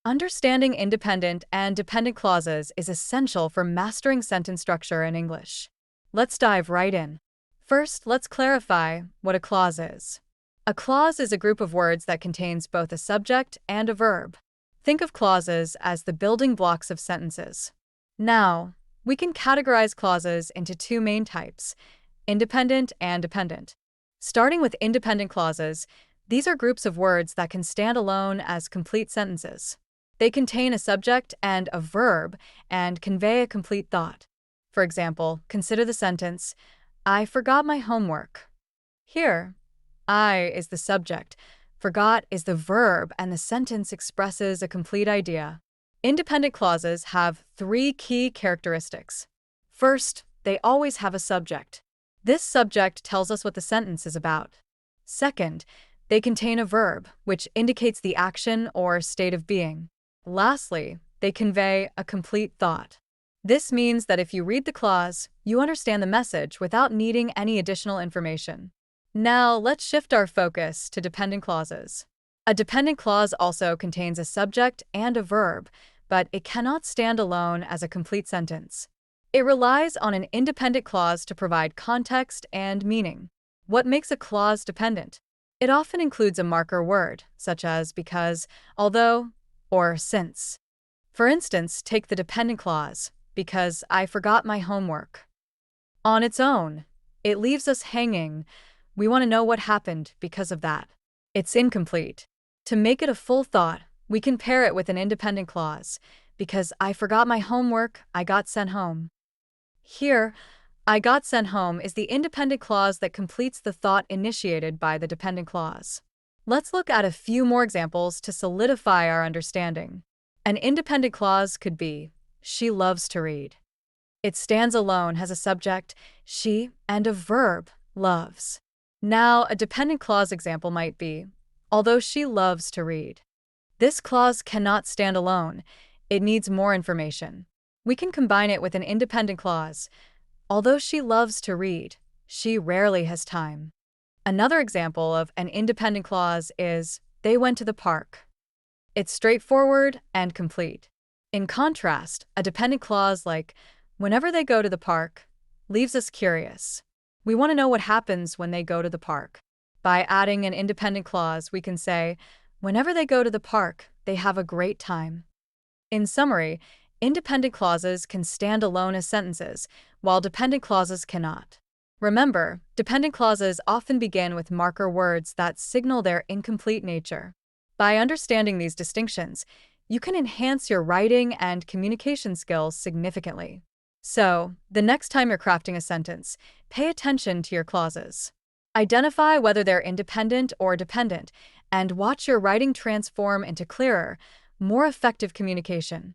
Understanding independent and dependent clauses is essential for mastering sentence structure in English. Let's dive right in. First, let's clarify what a clause is. A clause is a group of words that contains both a subject and a verb. Think of clauses as the building blocks of sentences. Now, we can categorize clauses into two main types: independent and dependent. Starting with independent clauses, these are groups of words that can stand alone as complete sentences. They contain a subject and a verb and convey a complete thought. For example, consider the sentence, "I forgot my homework." Here, I is the subject, forgot is the verb, and the sentence expresses a complete idea. Independent clauses have three key characteristics. First, they always have a subject. This subject tells us what the sentence is about. Second, they contain a verb, which indicates the action or state of being. Lastly, they convey a complete thought. This means that if you read the clause, you understand the message without needing any additional information. Now, let's shift our focus to dependent clauses. A dependent clause also contains a subject and a verb, but it cannot stand alone as a complete sentence. It relies on an independent clause to provide context and meaning. What makes a clause dependent? It often includes a marker word, such as because, although, or since. For instance, take the dependent clause, because I forgot my homework. On its own, it leaves us hanging. We want to know what happened because of that. It's incomplete. To make it a full thought, we can pair it with an independent clause, because I forgot my homework, I got sent home. Here, I got sent home is the independent clause that completes the thought initiated by the dependent clause. Let's look at a few more examples to solidify our understanding. An independent clause could be, she loves to read. It stands alone, has a subject, she, and a verb, loves. Now, a dependent clause example might be, although she loves to read. This clause cannot stand alone. It needs more information. We can combine it with an independent clause. Although she loves to read, she rarely has time. Another example of an independent clause is, they went to the park. It's straightforward and complete. In contrast, a dependent clause like, whenever they go to the park, leaves us curious. We want to know what happens when they go to the park. By adding an independent clause, we can say, whenever they go to the park, they have a great time. In summary, independent clauses can stand alone as sentences, while dependent clauses cannot. Remember, dependent clauses often begin with marker words that signal their incomplete nature. By understanding these distinctions, you can enhance your writing and communication skills significantly. So, the next time you're crafting a sentence, pay attention to your clauses. Identify whether they're independent or dependent, and watch your writing transform into clearer, more effective communication.